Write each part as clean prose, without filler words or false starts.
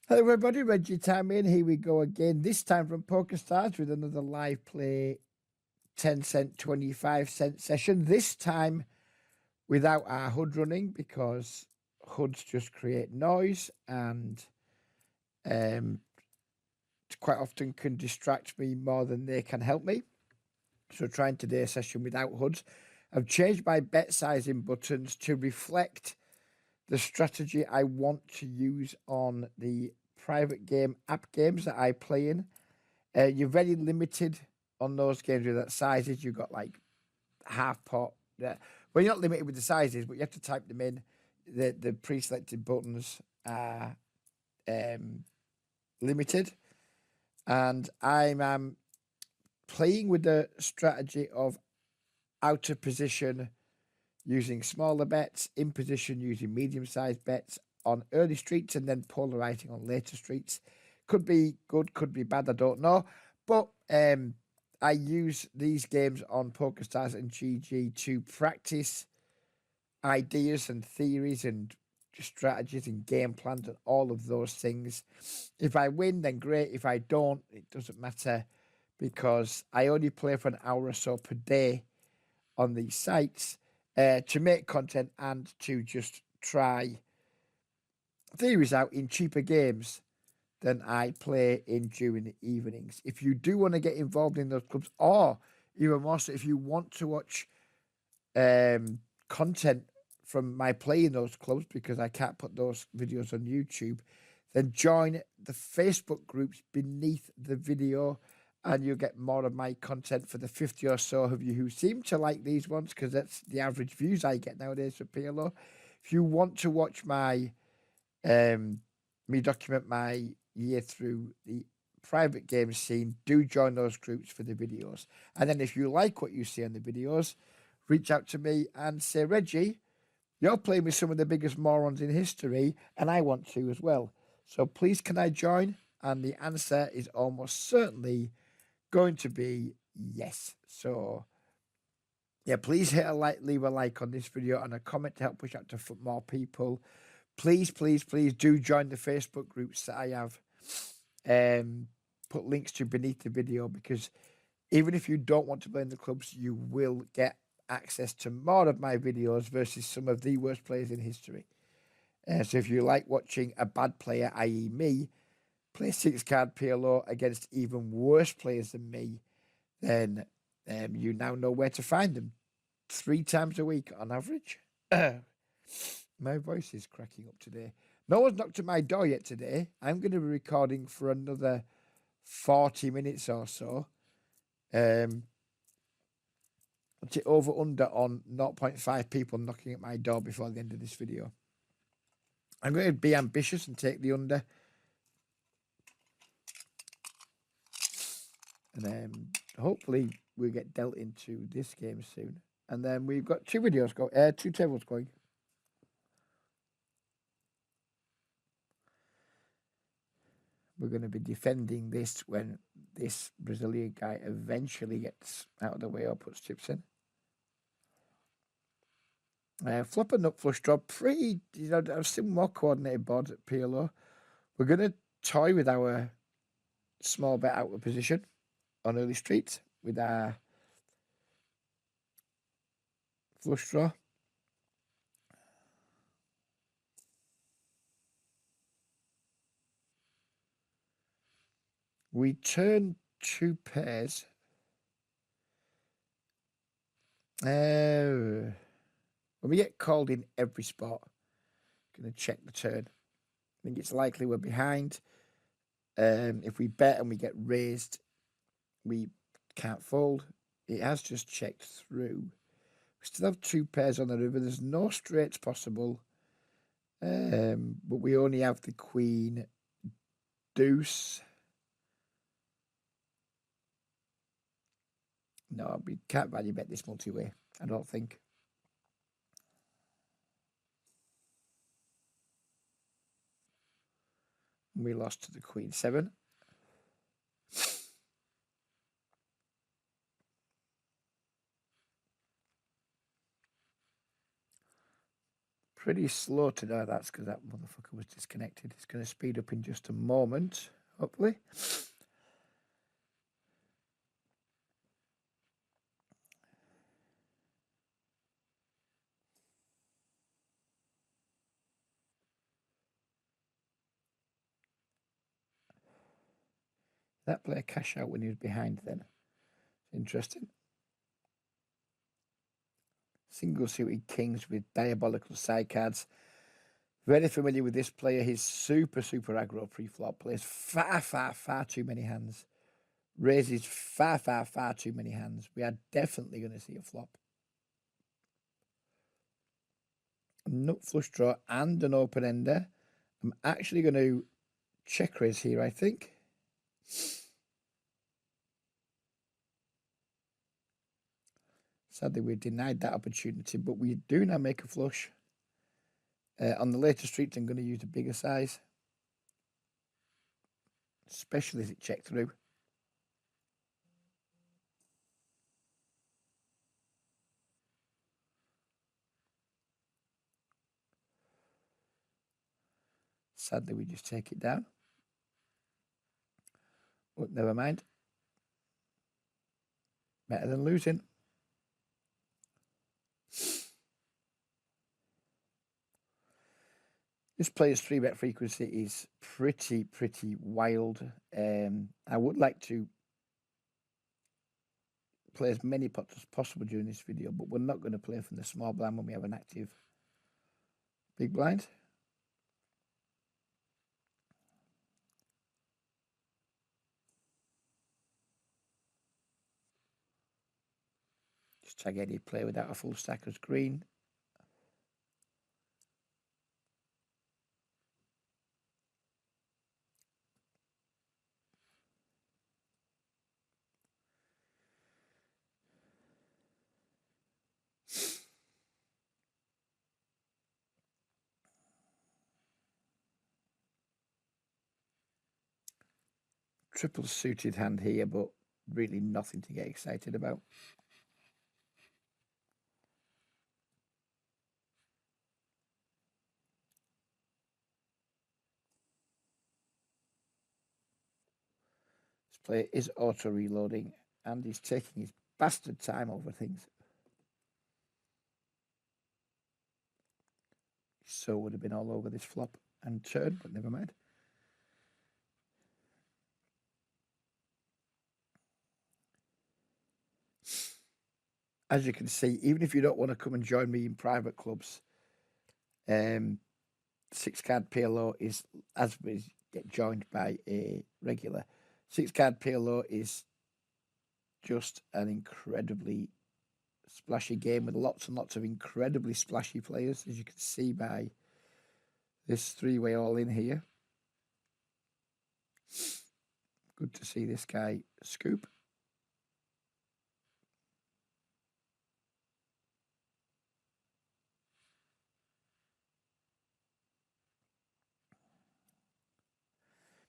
Hello everybody, Reggie Time in. Here we go again. This time from Pokerstars with another live play 10 cent, 25 cent session. This time without our HUD running because HUDs just create noise and um, quite often can distract me more than they can help me. So trying today's session without HUDs. I've changed my bet sizing buttons to reflect the strategy I want to use on the private game app games that I play in. You're very limited on those games with that sizes. You've got like half pot. Well, you're not limited with the sizes, but you have to type them in. The pre-selected buttons are limited, and I'm playing with the strategy of out of position using smaller bets, in position using medium-sized bets on early streets, and then polarizing on later streets. Could be good, could be bad, I don't know. But I use these games on PokerStars and GG to practice ideas and theories and strategies and game plans and all of those things. If I win, then great. If I don't, it doesn't matter because I only play for an hour or so per day on these sites to make content and to just try theories out in cheaper games than I play in during the evenings. If you do want to get involved in those clubs, or even more so, if you want to watch content from my play in those clubs because I can't put those videos on YouTube, then join the Facebook groups beneath the video and you'll get more of my content for the 50 or so of you who seem to like these ones because that's the average views I get nowadays for PLO. If you want to watch my me document my year through the private game scene, do join those groups for the videos. And then if you like what you see on the videos, reach out to me and say, Reggie, you're playing with some of the biggest morons in history, and I want to as well. So please, can I join? And the answer is almost certainly going to be yes. So yeah, please hit a like, leave a like on this video and a comment to help push out to more people. Please, please, please do join the Facebook groups that I have put links to beneath the video because even if you don't want to play in the clubs, you will get access to more of my videos versus some of the worst players in history. So if you like watching a bad player, i.e. me, play 6-card PLO against even worse players than me, then you now know where to find them. 3 times a week on average. My voice is cracking up today. No one's knocked at my door yet today. I'm going to be recording for another 40 minutes or so. Over under on 0.5 people knocking at my door before the end of this video. I'm going to be ambitious and take the under. And hopefully we'll get dealt into this game soon. And then we've got 2 videos going, 2 tables going. We're going to be defending this when this Brazilian guy eventually gets out of the way or puts chips in. Flop and nut flush draw, pretty, I've still more coordinated boards at PLO. We're going to toy with our small bet out of position on early streets with our flush draw. We turn 2 pairs. When we get called in every spot, going to check the turn. I think it's likely we're behind. If we bet and we get raised, we can't fold. It has just checked through. We still have 2 pairs on the river. There's no straights possible. But we only have the queen deuce. No, we can't value bet this multi-way, I don't think. We lost to the queen 7. pretty slow today. That's because that motherfucker was disconnected. It's going to speed up in just a moment, hopefully. That player cash out when he was behind then. Interesting. Single suited kings with diabolical side cards. Very familiar with this player. He's super aggro pre-flop. Plays far too many hands. Raises far too many hands. We are definitely going to see a flop. A nut flush draw and an open ender. I'm actually going to check raise here, I think. Sadly, we denied that opportunity, but we do now make a flush. On the later streets, I'm going to use a bigger size, especially as it checked through. Sadly, we just take it down. But never mind. Better than losing. This player's 3-bet frequency is pretty wild. I would like to play as many pots as possible during this video, but we're not going to play from the small blind when we have an active big blind. Just tag any player without a full stack as green. Triple suited hand here, but really nothing to get excited about. This player is auto reloading and he's taking his bastard time over things. So would have been all over this flop and turn, but never mind. As you can see, even if you don't want to come and join me in private clubs, 6-card PLO is, as we get joined by a regular, 6-card PLO is just an incredibly splashy game with lots and lots of incredibly splashy players, as you can see by this 3-way all in here. Good to see this guy scoop.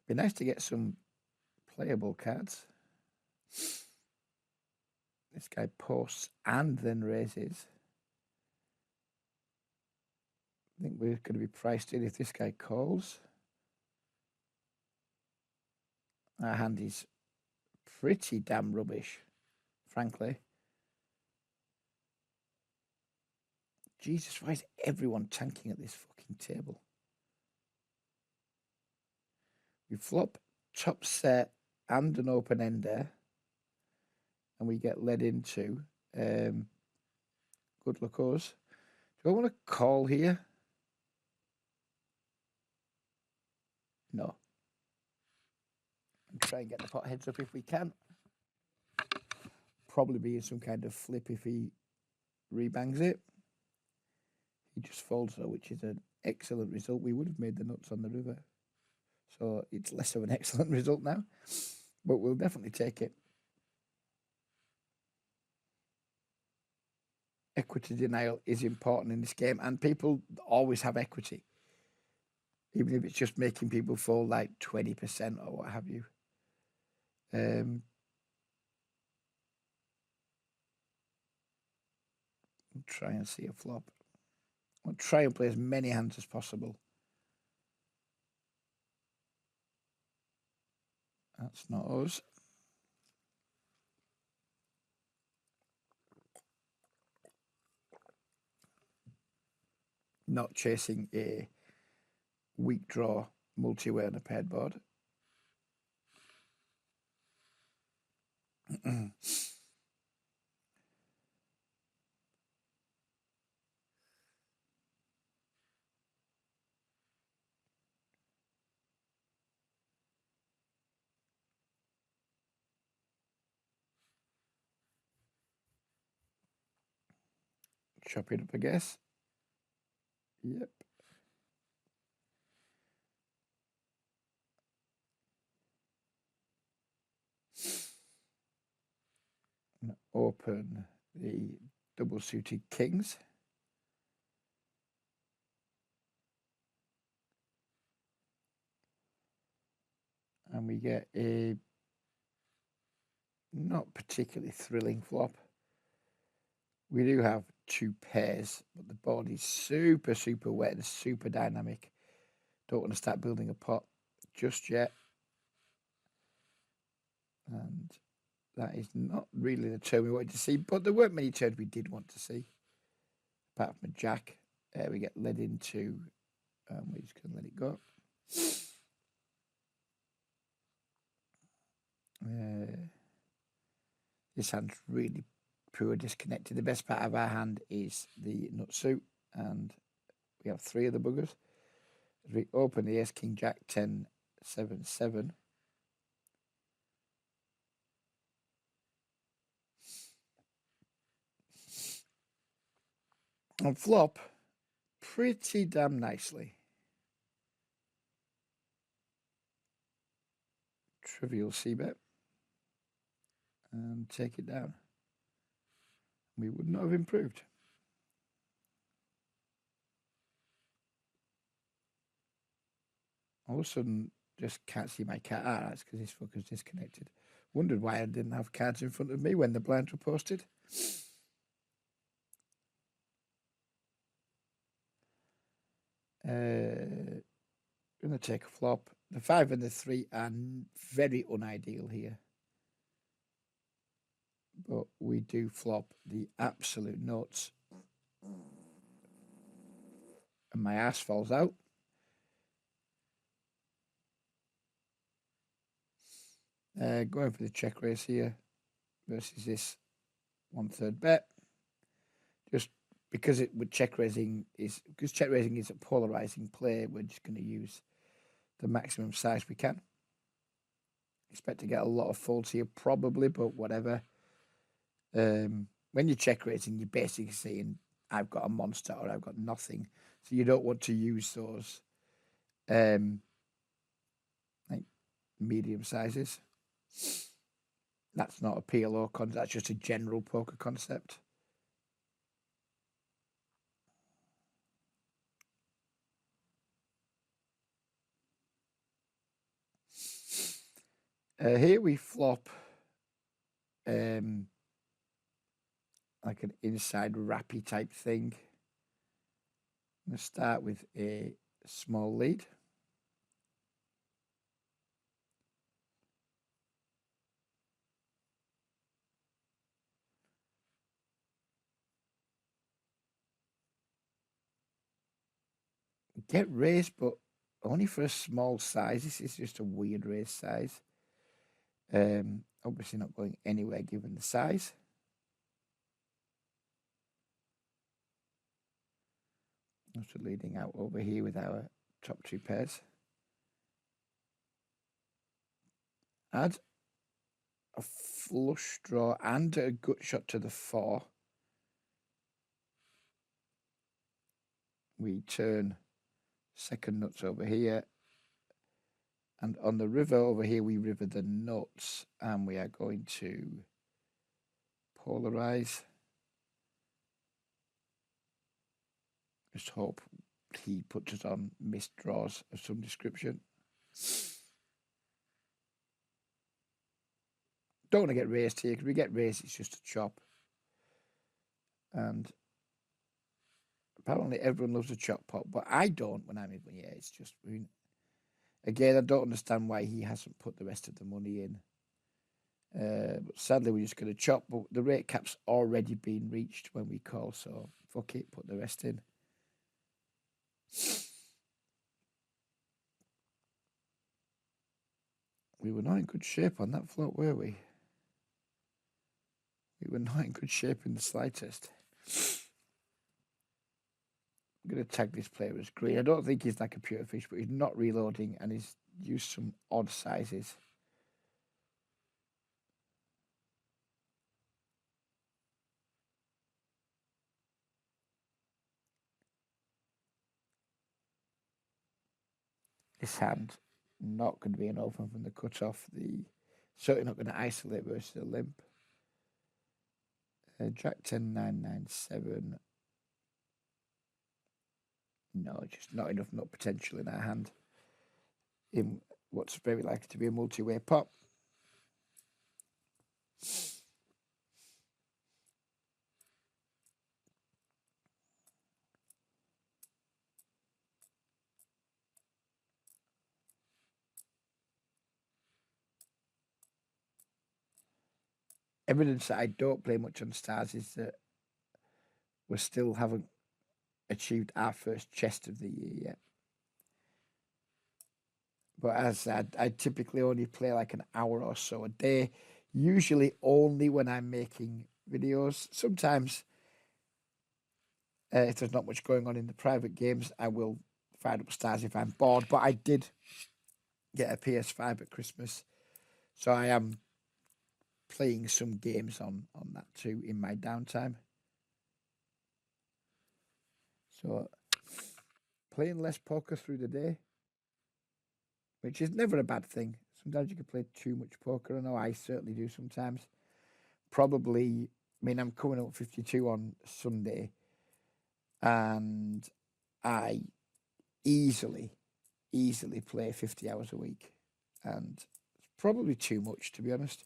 Be nice to get some playable cards. This guy posts and then raises. I think we're going to be priced in if this guy calls. Our hand is pretty damn rubbish, frankly. Jesus, why is everyone tanking at this fucking table? We flop top set and an open ender, and we get led into good luck us. Do I want to call here? No. And try and get the pot heads up if we can. Probably be in some kind of flip if he rebangs it. He just folds though, which is an excellent result. We would have made the nuts on the river. So it's less of an excellent result now, but we'll definitely take it. Equity denial is important in this game, and people always have equity, even if it's just making people fall like 20% or what have you. Try and see a flop. I'll try and play as many hands as possible. That's not us. Not chasing a weak draw multi-way on a paired board. Chop it up, I guess. Yep. And open the double suited kings. And we get a not particularly thrilling flop. We do have two pairs, but the board is super, super wet and super dynamic. Don't want to start building a pot just yet. And that is not really the turn we wanted to see, but there weren't many turns we did want to see. Apart from a jack, we get led into, we're just going to let it go. This hand's really poor disconnected. The best part of our hand is the nut suit, and we have three of the buggers. As we open the ace, king, jack, 10, 7, 7. And flop pretty damn nicely. Trivial c-bet. And take it down. We would not have improved. All of a sudden, just can't see my cat. Ah, that's because this fucker's disconnected. Wondered why I didn't have cards in front of me when the blinds were posted. Going to take a flop. The 5 and the 3 are very unideal here. But we do flop the absolute nuts. And my ass falls out. Going for the check raise here versus this 1/3 bet. Just because check raising is a polarizing play, we're just going to use the maximum size we can. Expect to get a lot of folds here, probably, but whatever. When you're check raising, you're basically saying, I've got a monster or I've got nothing. So you don't want to use those like medium sizes. That's not a PLO concept, that's just a general poker concept. Here we flop like an inside rappy type thing. I'm going to start with a small lead. Get raised, but only for a small size. This is just a weird raise size. Obviously not going anywhere given the size. Also leading out over here with our top two pairs. Add a flush draw and a gut shot to the 4. We turn second nuts over here. And on the river over here, we river the nuts. And we are going to polarize. Just hope he puts us on missed draws of some description. Don't want to get raised here, because we get raised, it's just a chop. And Apparently, everyone loves a chop pot, but I don't when I'm in. Yeah, it's just. I mean, again, I don't understand why he hasn't put the rest of the money in. But sadly, we're just going to chop. But the rate cap's already been reached when we call, so fuck it, put the rest in. We were not in good shape on that flop, were we? We were not in good shape in the slightest. I'm going to tag this player as green. I don't think he's like a pure fish, but he's not reloading and he's used some odd sizes. This hand, not going to be an open from the cutoff. Certainly not going to isolate versus a limp. Jack 10, 9, 9, 7. No, just not enough nut potential in our hand. In what's very likely to be a multi-way pot. Evidence that I don't play much on stars is that we still haven't achieved our first chest of the year yet. But as I typically only play like an hour or so a day, usually only when I'm making videos. Sometimes, if there's not much going on in the private games, I will fire up stars if I'm bored. But I did get a PS5 at Christmas, so I am playing some games on that too in my downtime. So playing less poker through the day, which is never a bad thing. Sometimes you can play too much poker. I know I certainly do sometimes. Probably, I mean, I'm coming up 52 on Sunday, and I easily play 50 hours a week, and it's probably too much, to be honest.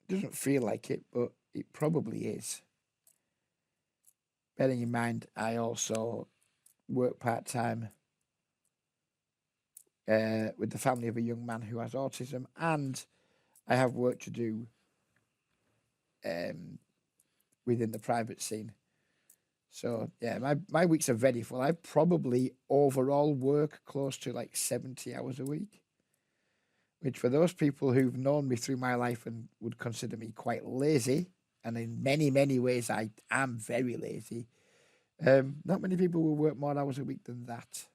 It doesn't feel like it, but it probably is. Bearing in mind, I also work part-time with the family of a young man who has autism, and I have work to do within the private scene. So yeah, my weeks are very full. I probably overall work close to like 70 hours a week, which for those people who've known me through my life and would consider me quite lazy, and in many ways I am very lazy. Not many people will work more hours a week than that.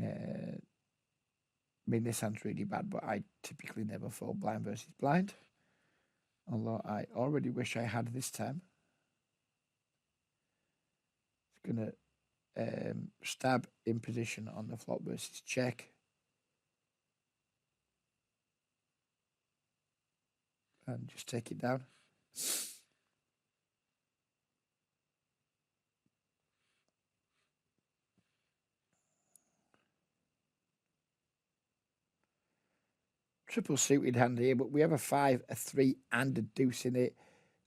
I mean, this sounds really bad, but I typically never fold blind versus blind. Although I already wish I had this time. It's going to stab in position on the flop versus check. And just take it down. Triple suited hand here, but we have a 5, a 3, and a deuce in it.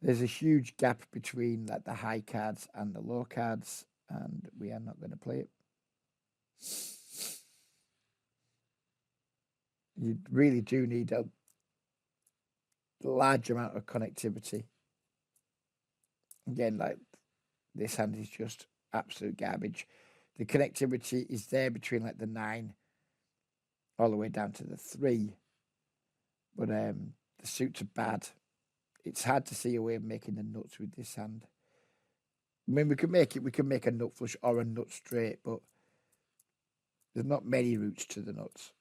There's a huge gap between like the high cards and the low cards, and we are not going to play it. You really do need a large amount of connectivity. Again, like this hand is just absolute garbage. The connectivity is there between like the 9 all the way down to the 3, but the suits are bad. It's hard to see a way of making the nuts with this hand. I mean, we can make a nut flush or a nut straight, but there's not many routes to the nuts.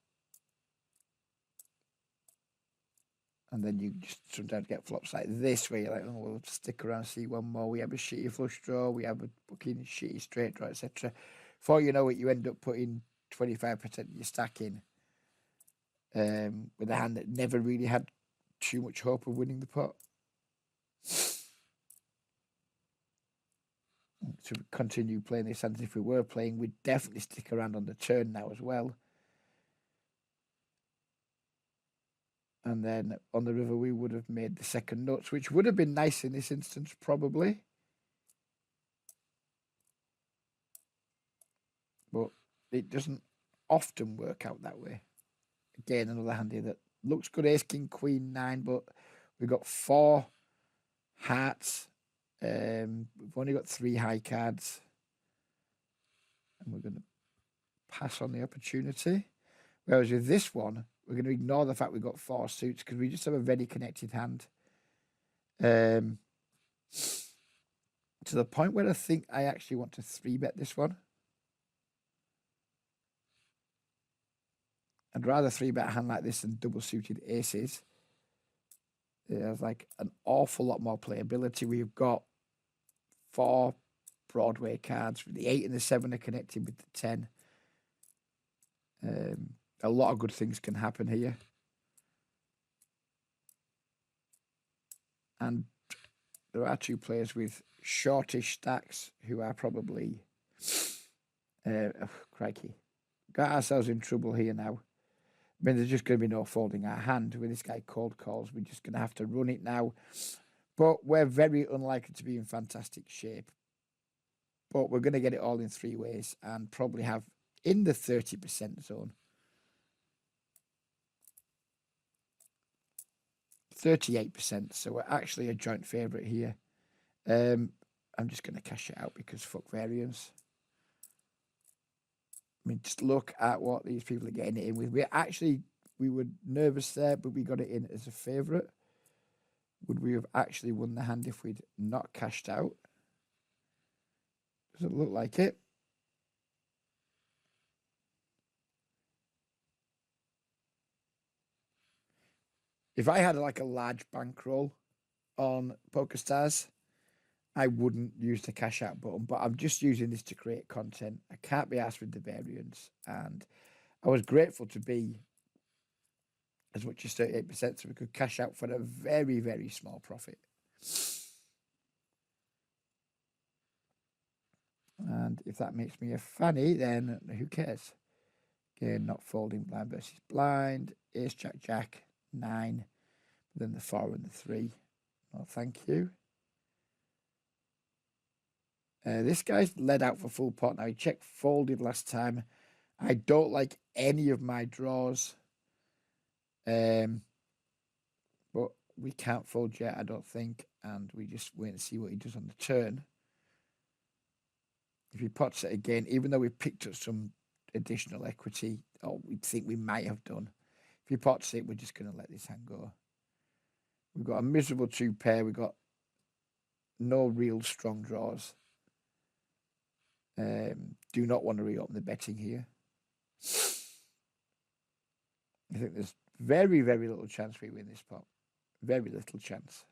And then you just sometimes get flops like this where you're like, oh, we'll stick around, see one more. We have a shitty flush draw, we have a fucking shitty straight draw, etc. Before you know it, you end up putting 25% of your stack in with a hand that never really had too much hope of winning the pot. To continue playing this hand, if we were playing, we'd definitely stick around on the turn now as well. And then on the river, we would have made the second nuts, which would have been nice in this instance, probably. But it doesn't often work out that way. Again, another hand here that looks good. Ace, king, queen, 9, but we've got 4 hearts. We've only got 3 high cards. And we're going to pass on the opportunity. Whereas with this one, we're going to ignore the fact we've got 4 suits because we just have a very connected hand. To the point where I think I actually want to 3-bet this one. I'd rather 3-bet a hand like this than double-suited aces. It has like an awful lot more playability. We've got 4 Broadway cards. The 8 and the 7 are connected with the 10. A lot of good things can happen here. And there are 2 players with shortish stacks who are probably... crikey. Got ourselves in trouble here now. I mean, there's just going to be no folding our hand. With this guy cold calls, we're just going to have to run it now. But we're very unlikely to be in fantastic shape. But we're going to get it all in 3 ways and probably have in the 30% zone. 38%, so we're actually a joint favourite here. I'm just going to cash it out because fuck variance. I mean, just look at what these people are getting it in with. We were nervous there, but we got it in as a favourite. Would we have actually won the hand if we'd not cashed out? Doesn't look like it. If I had like a large bankroll on Pokerstars, I wouldn't use the cash out button, but I'm just using this to create content. I can't be asked with the variance, and I was grateful to be as much as 38% so we could cash out for a very, very small profit. And if that makes me a fanny, then who cares? Again, not folding blind versus blind. Ace, jack, jack, 9. Then the 4 and the 3. No, thank you. This guy's led out for full pot now. He checked folded last time. I don't like any of my draws. But we can't fold yet, I don't think. And we just wait and see what he does on the turn. If he pots it again, even though we picked up some additional equity, or we think we might have done, if he pots it, we're just going to let this hand go. We've got a miserable 2 pair. We've got no real strong draws. Do not want to reopen the betting here. I think there's very, very little chance we win this pot. Very little chance.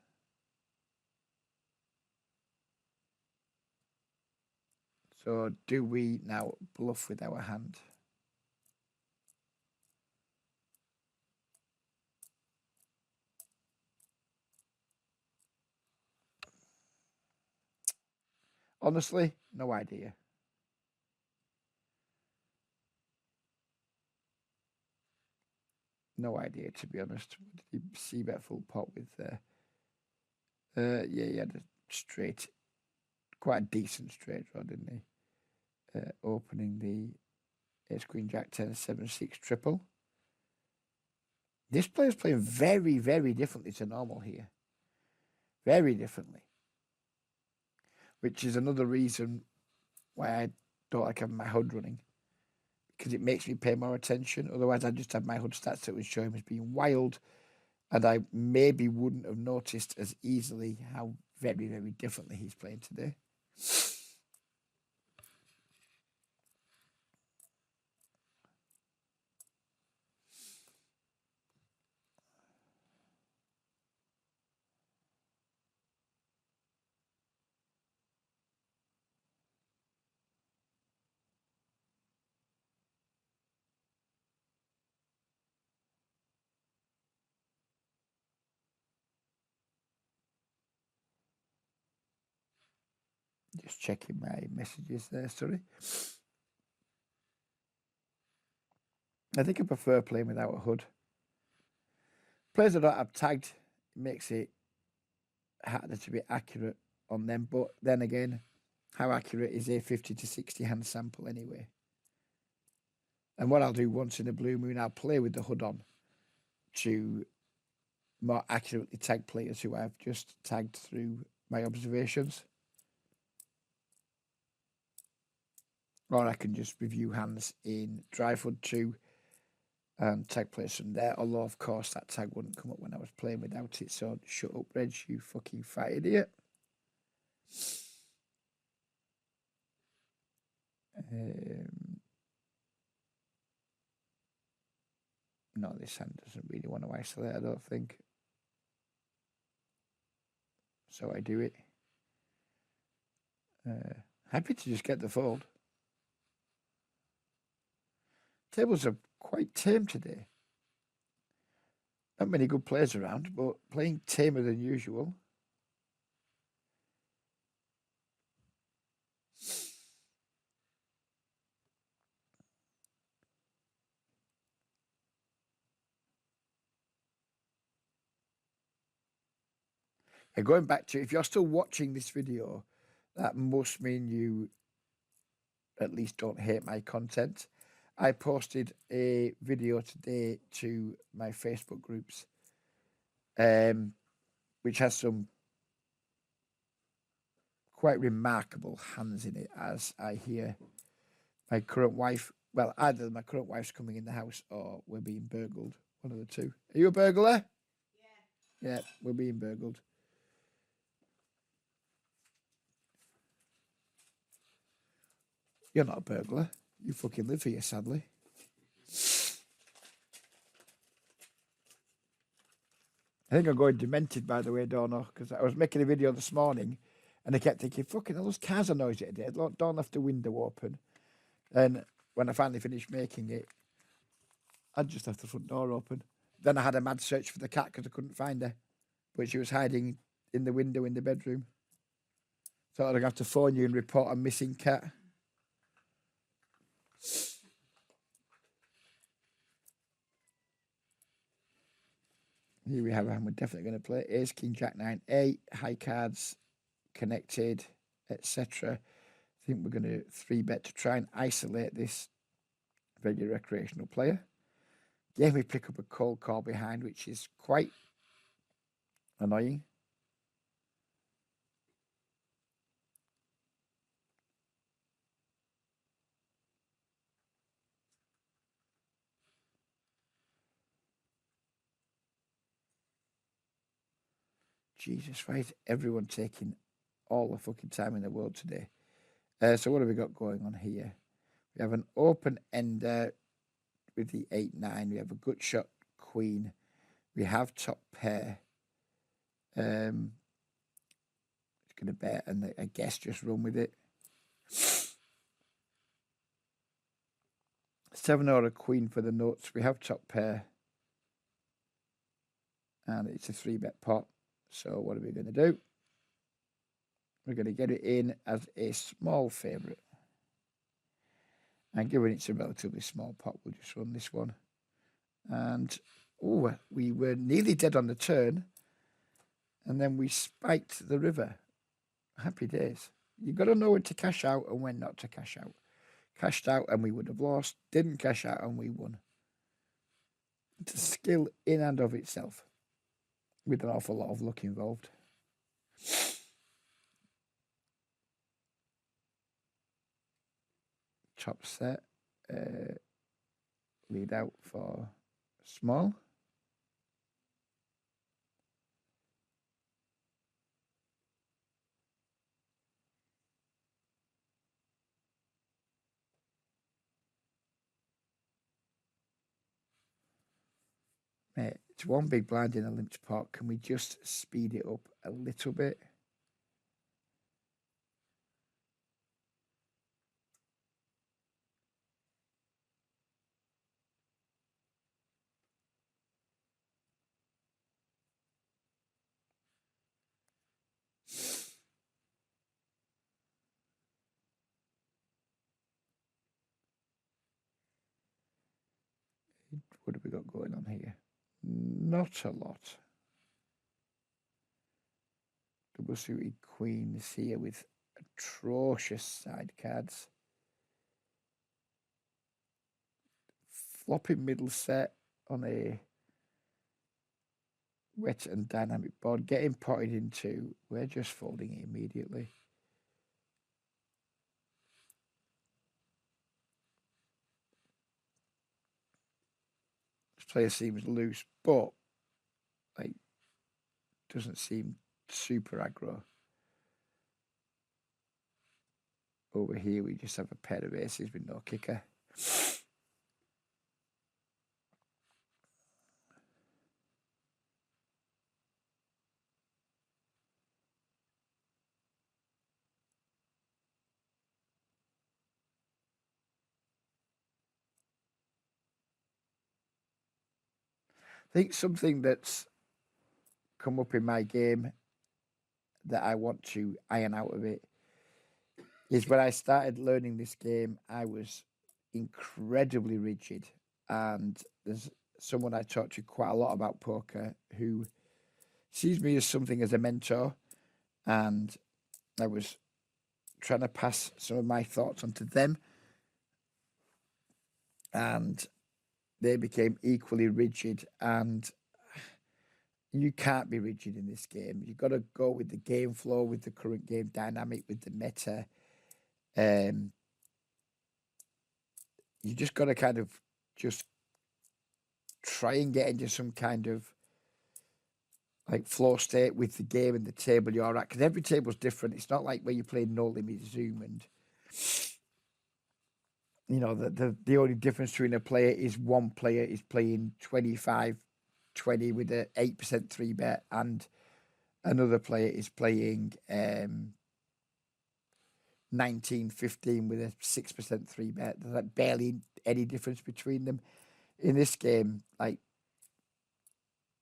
So do we now bluff with our hand? Honestly, no idea. No idea, to be honest. Did he see bet full pot with yeah, he had a straight, quite a decent straight draw, didn't he? Opening the ace, queen, jack, 10, 7, 6 triple. This player's playing very, very differently to normal here. Very differently. Which is another reason why I don't like having my HUD running. Because it makes me pay more attention. Otherwise, I'd just have my HUD stats that would show him as being wild. And I maybe wouldn't have noticed as easily how very, very differently he's playing today. Just checking my messages there, sorry. I think I prefer playing without a HUD. Players that don't have tagged makes it harder to be accurate on them. But then again, how accurate is a 50 to 60 hand sample anyway? And what I'll do once in a blue moon, I'll play with the HUD on to more accurately tag players who I've just tagged through my observations. Or I can just review hands in Drive HUD 2 and tag players from there. Although, of course, that tag wouldn't come up when I was playing without it. So shut up, Reg, you fucking fat idiot. No, this hand doesn't really want to isolate, I don't think. So I do it. Happy to just get the fold. Tables are quite tame today. Not many good players around, but playing tamer than usual. And going back to, if you're still watching this video, that must mean you at least don't hate my content. I posted a video today to my Facebook groups, which has some quite remarkable hands in it, as I hear my current wife, well, either my current wife's coming in the house or we're being burgled. One of the two. Are you a burglar? Yeah. Yeah, we're being burgled. You're not a burglar. You fucking live here, sadly. I think I'm going demented, by the way, Dorno, because I was making a video this morning and I kept thinking, fucking hell, those cars are noisy today. Don't have the window open. And when I finally finished making it, I just left the front door open. Then I had a mad search for the cat because I couldn't find her, but she was hiding in the window in the bedroom. Thought I'd have to phone you and report a missing cat. Here we have a hand we're definitely going to play. Ace, King, Jack, 9, 8, high cards, connected, etc. I think we're going to 3-bet to try and isolate this very recreational player. Again, we pick up a cold call behind, which is quite annoying. Jesus, why is everyone taking all the fucking time in the world today? So what have we got going on here? We have an open ender with the 8-9. We have a gut shot queen. We have top pair. It's going to bet and I guess just run with it. 7 or a queen for the nuts. We have top pair. And it's a 3-bet pot. So what are we going to do? We're going to get it in as a small favourite. And given it's a relatively small pot, we'll just run this one. And, oh, we were nearly dead on the turn. And then we spiked the river. Happy days. You've got to know when to cash out and when not to cash out. Cashed out and we would have lost. Didn't cash out and we won. It's a skill in and of itself, with an awful lot of luck involved. Top set. Lead out for small. Mate, it's one big blind in a limped pot. Can we just speed it up a little bit? What have we got going on here? Not a lot. Double suited queens here with atrocious side cards. Flopping middle set on a wet and dynamic board. Getting potted into. We're just folding it immediately. This player seems loose, but like doesn't seem super aggro. Over here, we just have a pair of aces with no kicker. I think something that's come up in my game that I want to iron out of it is when I started learning this game, I was incredibly rigid. And there's someone I talk to quite a lot about poker who sees me as something as a mentor. And I was trying to pass some of my thoughts onto them. And they became equally rigid. And you can't be rigid in this game. You've got to go with the game flow, with the current game dynamic, with the meta. You just got to kind of just try and get into some kind of like flow state with the game and the table you're at, because every table's different. It's not like where you play no limit Zoom and you know the only difference between a player is one player is playing 25-20 with a 8% 3-bet and another player is playing 19-15 with a 6% 3-bet. There's like barely any difference between them. In this game, like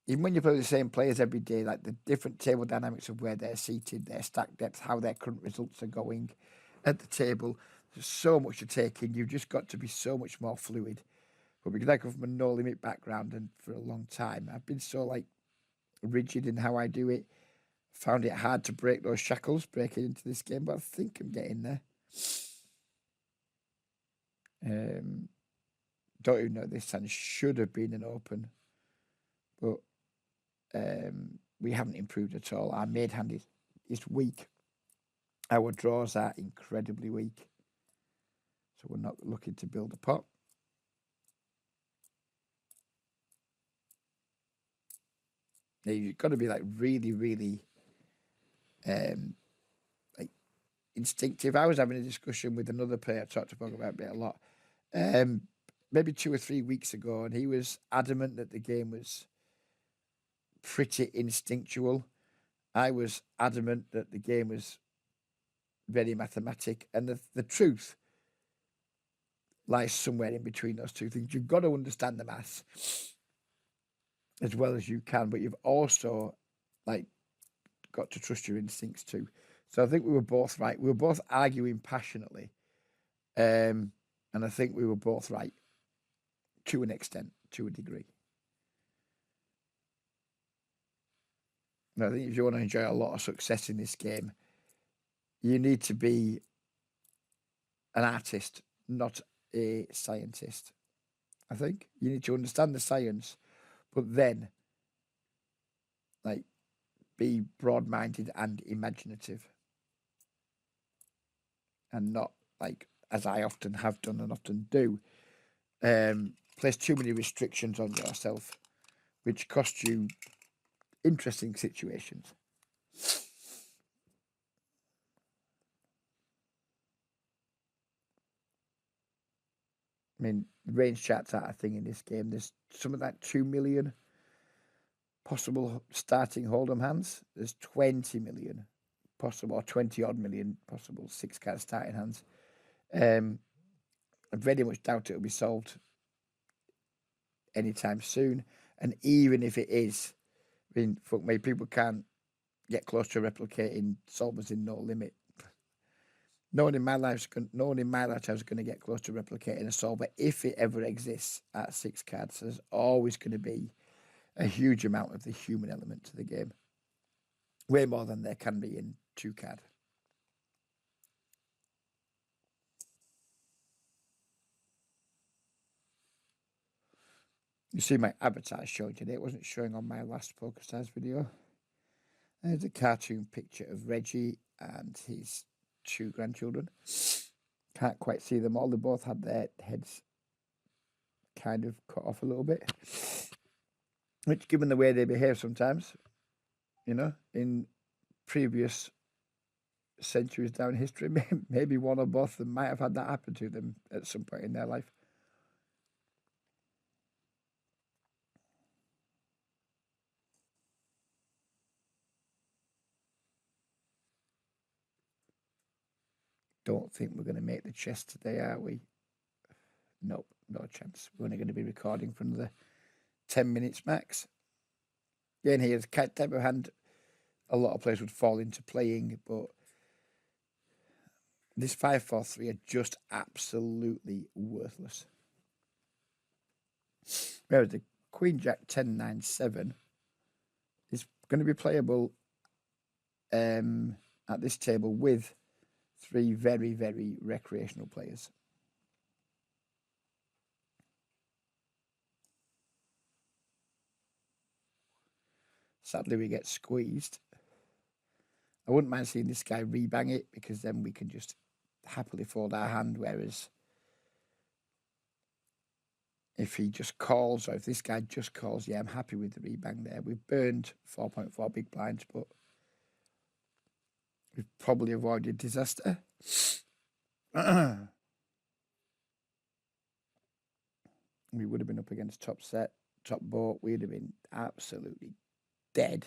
even when you play with the same players every day, like the different table dynamics of where they're seated, their stack depth, how their current results are going at the table, there's so much to take in. You've just got to be so much more fluid. But because I come from a no limit background and for a long time, I've been so like rigid in how I do it. Found it hard to break those shackles, breaking into this game, but I think I'm getting there. Don't even know this hand should have been an open, but we haven't improved at all. Our made hand is weak. Our draws are incredibly weak. So we're not looking to build a pot. Now you've got to be like really, really like instinctive. I was having a discussion with another player I talked about it a lot. Maybe 2 or 3 weeks ago, and he was adamant that the game was pretty instinctual. I was adamant that the game was very mathematic, and the truth lies somewhere in between those two things. You've got to understand the maths as well as you can, but you've also like got to trust your instincts too. So I think we were both right. We were both arguing passionately, and I think we were both right to an extent, to a degree. And I think if you want to enjoy a lot of success in this game, you need to be an artist, not a scientist. I think you need to understand the science, but then like be broad-minded and imaginative, and not like as I often have done and often do, place too many restrictions on yourself, which cost you interesting situations. I mean, range charts are a thing in this game. There's some of that 2 million possible starting hold'em hands. There's 20 million possible, or 20 odd million possible 6-card starting hands. I very much doubt it'll be solved anytime soon. And even if it is, I mean, fuck me, people can't get close to replicating solvers in no limit. No one in my lifetime is going to get close to replicating a solver if it ever exists at 6 cards. There's always going to be a huge amount of the human element to the game. Way more than there can be in 2CAD. You see my avatar showing today. It wasn't showing on my last Pokerstars video. There's a cartoon picture of Reggie and his 2 grandchildren. Can't quite see them all. They both had their heads kind of cut off a little bit. Which, given the way they behave sometimes, you know, in previous centuries down history, maybe one or both of them might have had that happen to them at some point in their life. Don't think we're going to make the chest today, are we? Nope, no chance. We're only going to be recording for another 10 minutes max. Again, here's the type of hand a lot of players would fall into playing, but this 5-4-3 are just absolutely worthless. Whereas the Queen Jack 10-9-7 is going to be playable at this table with 3 very, very recreational players. Sadly, we get squeezed. I wouldn't mind seeing this guy rebang it, because then we can just happily fold our hand, whereas if he just calls, or if this guy just calls, yeah, I'm happy with the rebang there. We've burned 4.4 big blinds, but we've probably avoided disaster. We would have been up against top set, top boat. We'd have been absolutely dead.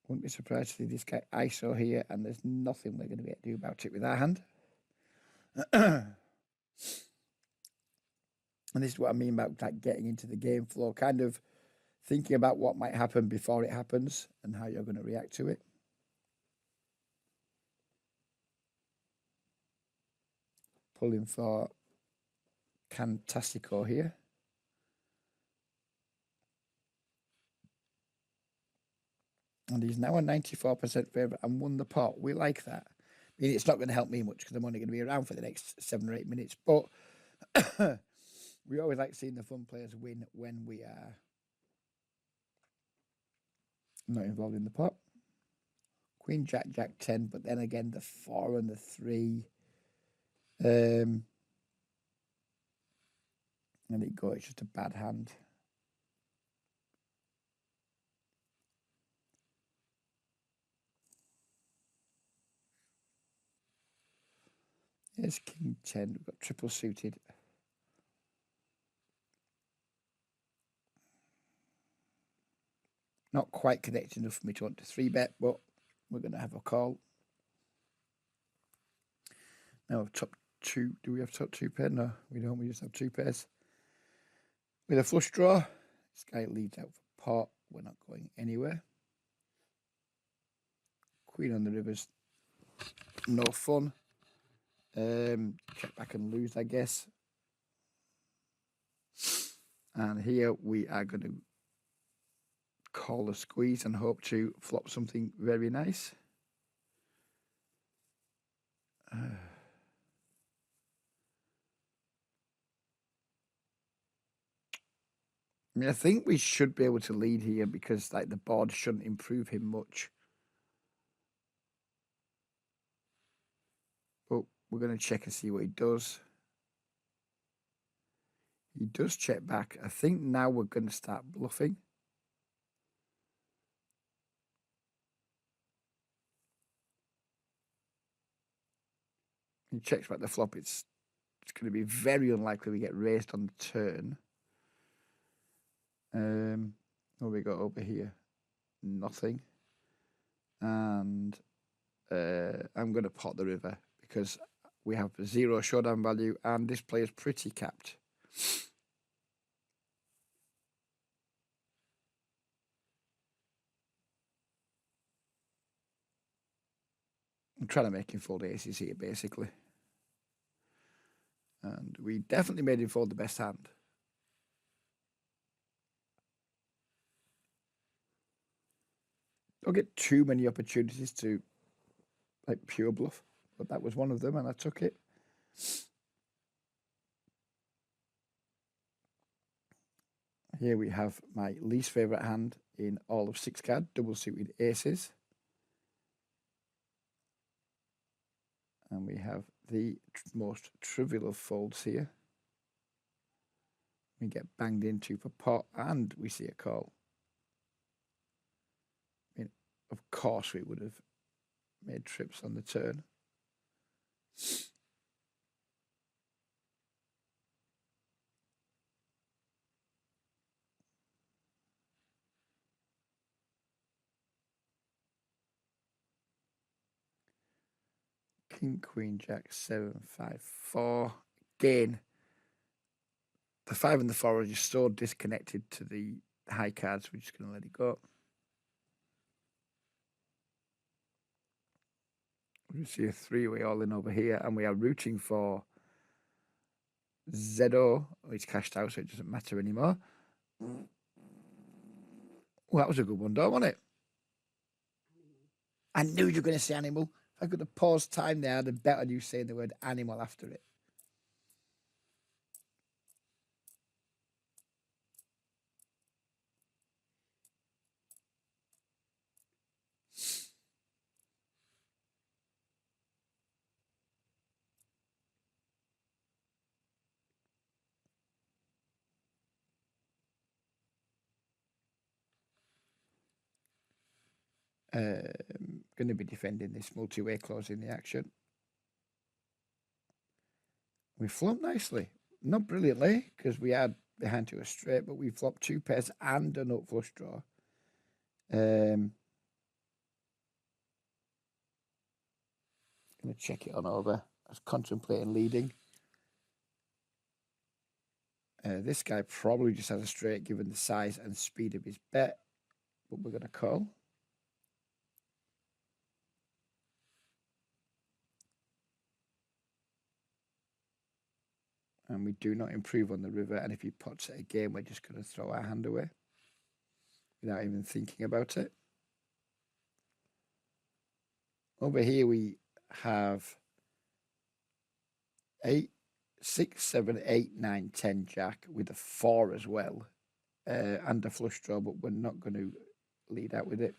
Wouldn't be surprised to see this guy ISO here, and there's nothing we're going to be able to do about it with our hand. And this is what I mean about like getting into the game flow, kind of thinking about what might happen before it happens and how you're going to react to it. Pulling for Fantastico here. And he's now a 94% favourite and won the pot. We like that. I mean, it's not going to help me much because I'm only going to be around for the next 7 or 8 minutes. But we always like seeing the fun players win when we are not involved in the pot. Queen, Jack, Jack 10. But then again, the 4 and the 3. And it goes. It's just a bad hand. Here's King 10. We've got triple suited. Not quite connected enough for me to want to 3-bet, but we're going to have a call. Now, top 2. Do we have top 2 pair? No, we don't. We just have 2 pairs. With a flush draw, this guy leads out for pot. We're not going anywhere. Queen on the rivers. No fun. Check back and lose, I guess. And here we are going to call a squeeze and hope to flop something very nice. I mean, I think we should be able to lead here because like the board shouldn't improve him much. But we're going to check and see what he does. He does check back. I think now we're going to start bluffing. He checks back the flop. It's going to be very unlikely we get raised on the turn. What we got over here? Nothing. And I'm going to pot the river because we have 0 showdown value and this player's pretty capped. I'm trying to make him fold aces here, basically. And we definitely made him fold the best hand. Don't get too many opportunities to like pure bluff, but that was one of them, and I took it. Here we have my least favorite hand in all of 6 card, double suited aces. And we have the most trivial of folds here. We get banged into for pot, and we see a call. I mean, of course we would have made trips on the turn. King, Queen, Jack, 7, 5, 4. Again, the 5 and the 4 are just so disconnected to the high cards, we're just going to let it go. We see a 3-way all in over here, and we are rooting for ZO. Oh, he's cashed out, so it doesn't matter anymore. Well, that was a good one, though, wasn't it? I knew you were going to say animal. If I could have paused time there, I'd have betted you saying the word animal after it. Going to be defending this multi-way clause in the action. We flopped nicely. Not brilliantly, because we had behind to a straight, but we flopped 2 pairs and a nut flush draw. Going to check it on over. I was contemplating leading. This guy probably just has a straight given the size and speed of his bet, but we're going to call. And we do not improve on the river, and if he pots it again, we're just going to throw our hand away without even thinking about it. Over here we have 8, 6, 7, 8, 9, 10 Jack with a 4 as well, and a flush draw, but we're not going to lead out with it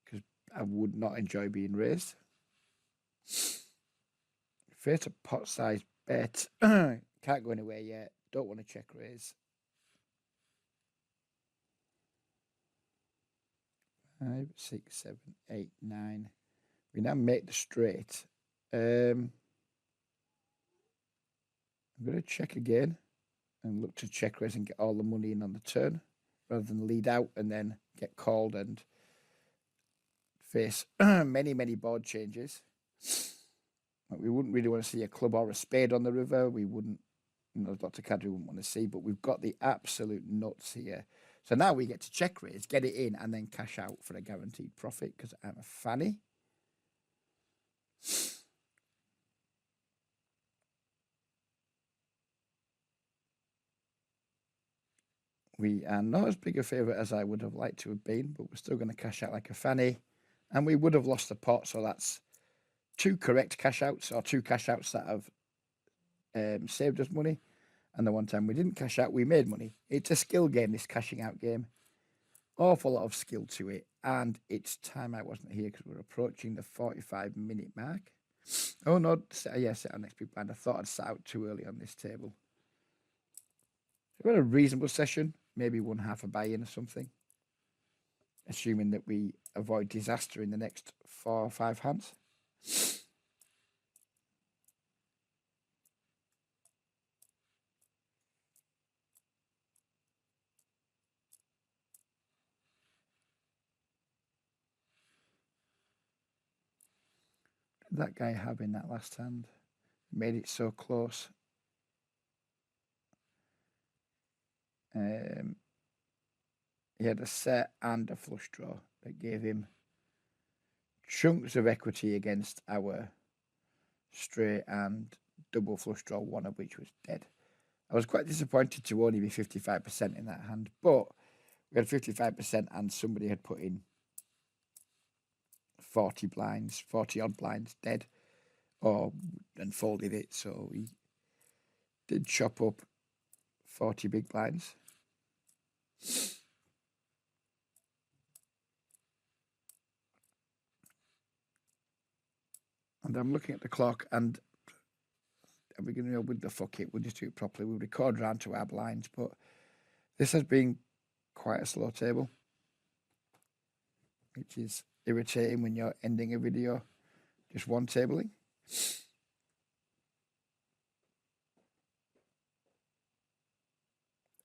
because I would not enjoy being raised. Face a pot size bet. Can't go anywhere yet. Don't want to check raise. 5, 6, 7, 8, 9. We now make the straight. I'm going to check again and look to check raise and get all the money in on the turn rather than lead out and then get called and face many, many board changes. We wouldn't really want to see a club or a spade on the river. We wouldn't, there's lots of cards we wouldn't want to see, but we've got the absolute nuts here. So now we get to check raise, get it in, and then cash out for a guaranteed profit because I'm a fanny. We are not as big a favourite as I would have liked to have been, but we're still going to cash out like a fanny. And we would have lost the pot, so that's 2 correct cash outs, or 2 cash outs that have saved us money. And the one time we didn't cash out, we made money. It's a skill game, this cashing out game. Awful lot of skill to it. And it's time I wasn't here because we're approaching the 45-minute mark. Oh, no. Yeah, set our next big blind. I thought I'd sat out too early on this table. We had a reasonable session. Maybe 1/2 a buy-in or something. Assuming that we avoid disaster in the next 4 or 5 hands. What did that guy have in that last hand? Made it so close. He had a set and a flush draw that gave him chunks of equity against our straight and double flush draw, one of which was dead. I was quite disappointed to only be 55% in that hand, but we had 55% and somebody had put in 40 blinds, 40 odd blinds dead, and folded it. So we did chop up 40 big blinds. And I'm looking at the clock, and we're going to with the fuck it, we'll just do it properly. We'll record around to our blinds, but this has been quite a slow table, which is irritating when you're ending a video just one tabling.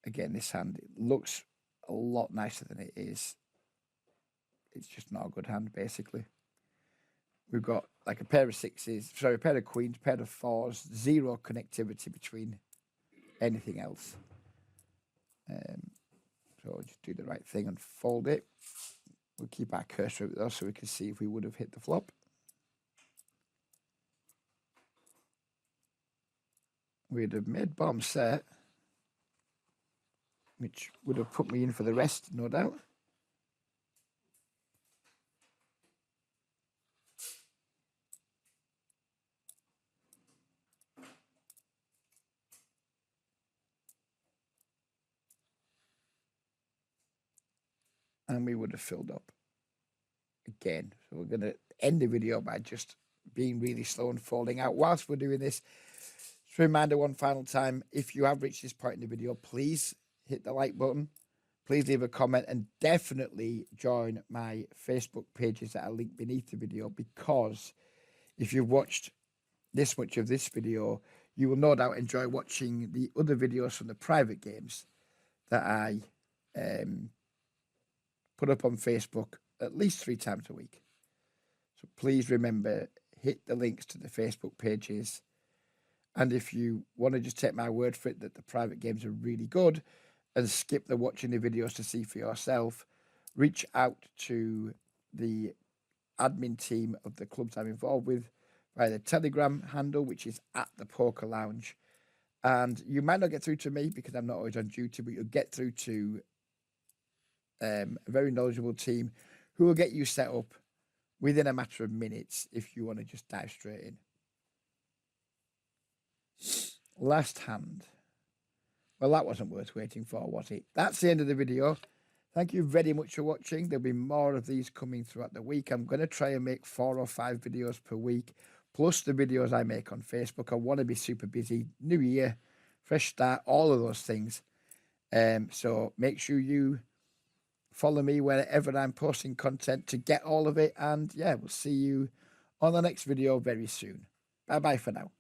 Again, this hand, it looks a lot nicer than it is. It's just not a good hand, basically. We've got like a pair of sixes, sorry, a pair of queens, pair of fours, zero connectivity between anything else. So just do the right thing and fold it. We'll keep our cursor there so we can see if we would have hit the flop. We'd have made bottom set, which would have put me in for the rest, no doubt. And we would have filled up again. So we're going to end the video by just being really slow and folding out whilst we're doing this. Just a reminder one final time, if you have reached this point in the video, please hit the like button. Please leave a comment and definitely join my Facebook pages that are linked beneath the video, because if you've watched this much of this video, you will no doubt enjoy watching the other videos from the private games that I put up on Facebook at least 3 times a week. So please remember, hit the links to the Facebook pages. And if you want to just take my word for it that the private games are really good and skip the watching the videos to see for yourself, reach out to the admin team of the clubs I'm involved with via the Telegram handle, which is at the Poker Lounge. And you might not get through to me because I'm not always on duty, but you'll get through to a very knowledgeable team who will get you set up within a matter of minutes if you want to just dive straight in. Last hand. Well, that wasn't worth waiting for, was it? That's the end of the video. Thank you very much for watching. There'll be more of these coming throughout the week. I'm going to try and make 4 or 5 videos per week, plus the videos I make on Facebook. I want to be super busy. New year, fresh start, all of those things. So make sure you follow me wherever I'm posting content to get all of it. And yeah, we'll see you on the next video very soon. Bye-bye for now.